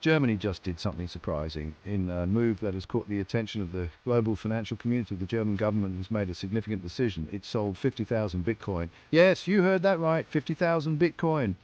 Germany just did something surprising. In a move that has caught the attention of the global financial community, the German government has made a significant decision. It sold 50,000 Bitcoin. Yes, you heard that right, 50,000 Bitcoin.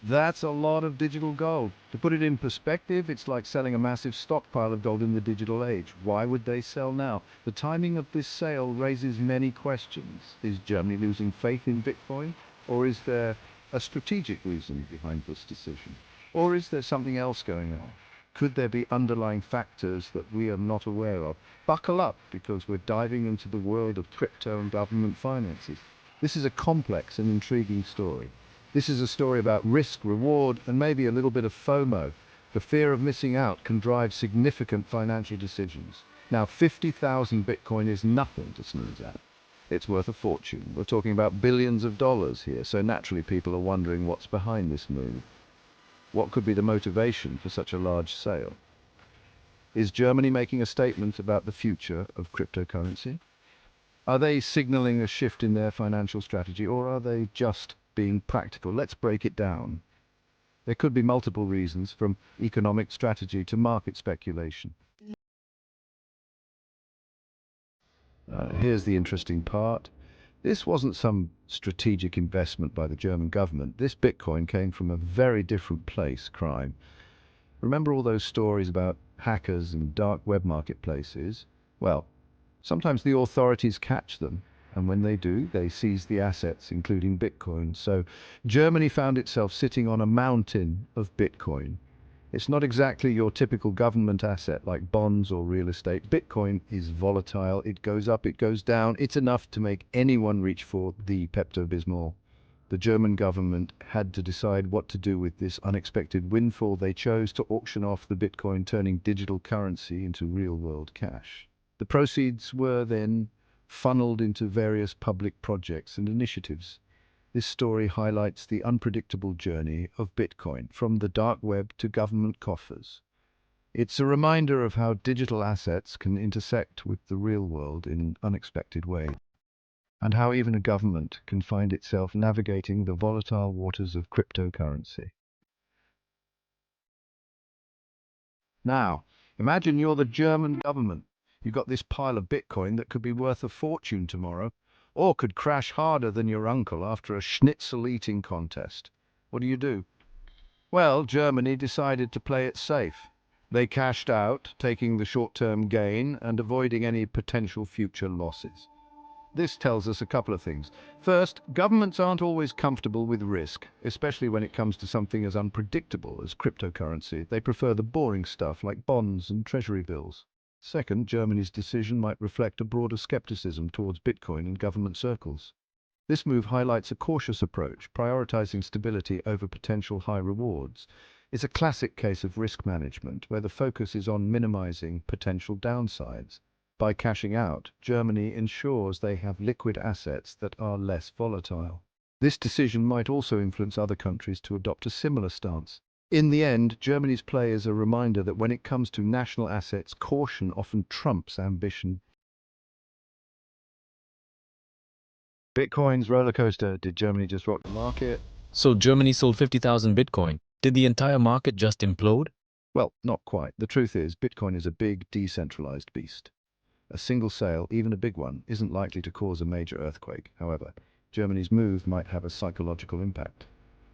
That's a lot of digital gold. To put it in perspective, it's like selling a massive stockpile of gold in the digital age. Why would they sell now? The timing of this sale raises many questions. Is Germany losing faith in Bitcoin? Or is there a strategic reason behind this decision? Or is there something else going on? Could there be underlying factors that we are not aware of? Buckle up, because we're diving into the world of crypto and government finances. This is a complex and intriguing story. This is a story about risk, reward, and maybe a little bit of FOMO. The fear of missing out can drive significant financial decisions. Now, 50,000 Bitcoin is nothing to sneeze at. It's worth a fortune. We're talking about billions of dollars here, so naturally people are wondering what's behind this move. What could be the motivation for such a large sale? Is Germany making a statement about the future of cryptocurrency? Are they signaling a shift in their financial strategy, or are they just being practical? Let's break it down. There could be multiple reasons, from economic strategy to market speculation. Here's the interesting part. This wasn't some strategic investment by the German government. This Bitcoin came from a very different place, crime. Remember all those stories about hackers and dark web marketplaces? Well, sometimes the authorities catch them, and when they do, they seize the assets, including Bitcoin. So Germany found itself sitting on a mountain of Bitcoin. It's not exactly your typical government asset like bonds or real estate. Bitcoin is volatile. It goes up, it goes down. It's enough to make anyone reach for the Pepto-Bismol. The German government had to decide what to do with this unexpected windfall. They chose to auction off the Bitcoin, turning digital currency into real-world cash. The proceeds were then funneled into various public projects and initiatives. This story highlights the unpredictable journey of Bitcoin, from the dark web to government coffers. It's a reminder of how digital assets can intersect with the real world in unexpected ways, and how even a government can find itself navigating the volatile waters of cryptocurrency. Now, imagine you're the German government. You've got this pile of Bitcoin that could be worth a fortune tomorrow, or could crash harder than your uncle after a schnitzel eating contest. What do? Well, Germany decided to play it safe. They cashed out, taking the short-term gain and avoiding any potential future losses. This tells us a couple of things. First, governments aren't always comfortable with risk, especially when it comes to something as unpredictable as cryptocurrency. They prefer the boring stuff like bonds and treasury bills. Second, Germany's decision might reflect a broader skepticism towards Bitcoin in government circles. This move highlights a cautious approach, prioritizing stability over potential high rewards. It's a classic case of risk management, where the focus is on minimizing potential downsides. By cashing out, Germany ensures they have liquid assets that are less volatile. This decision might also influence other countries to adopt a similar stance. In the end, Germany's play is a reminder that when it comes to national assets, caution often trumps ambition. Bitcoin's rollercoaster. Did Germany just rock the market? So Germany sold 50,000 Bitcoin. Did the entire market just implode? Well, not quite. The truth is, Bitcoin is a big, decentralized beast. A single sale, even a big one, isn't likely to cause a major earthquake. However, Germany's move might have a psychological impact.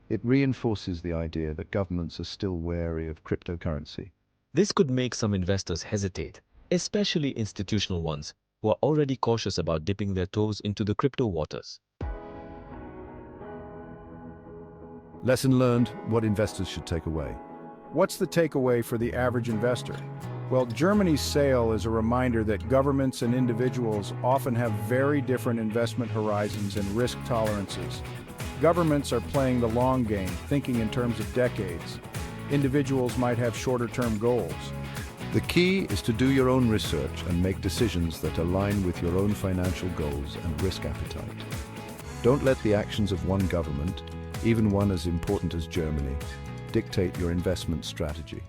It reinforces the idea that governments are still wary of cryptocurrency. This could make some investors hesitate, especially institutional ones who are already cautious about dipping their toes into the crypto waters. Lesson learned: what investors should take away. What's the takeaway for the average investor? Well, Germany's sale is a reminder that governments and individuals often have very different investment horizons and risk tolerances. Governments are playing the long game, thinking in terms of decades. Individuals might have shorter-term goals. The key is to do your own research and make decisions that align with your own financial goals and risk appetite. Don't let the actions of one government, even one as important as Germany, dictate your investment strategy.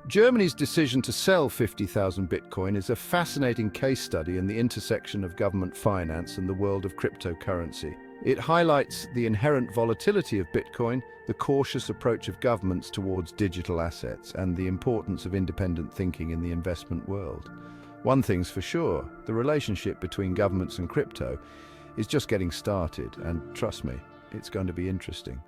Germany's decision to sell 50,000 Bitcoin is a fascinating case study in the intersection of government finance and the world of cryptocurrency. It highlights the inherent volatility of Bitcoin, the cautious approach of governments towards digital assets, and the importance of independent thinking in the investment world. One thing's for sure, the relationship between governments and crypto is just getting started, and trust me, it's going to be interesting.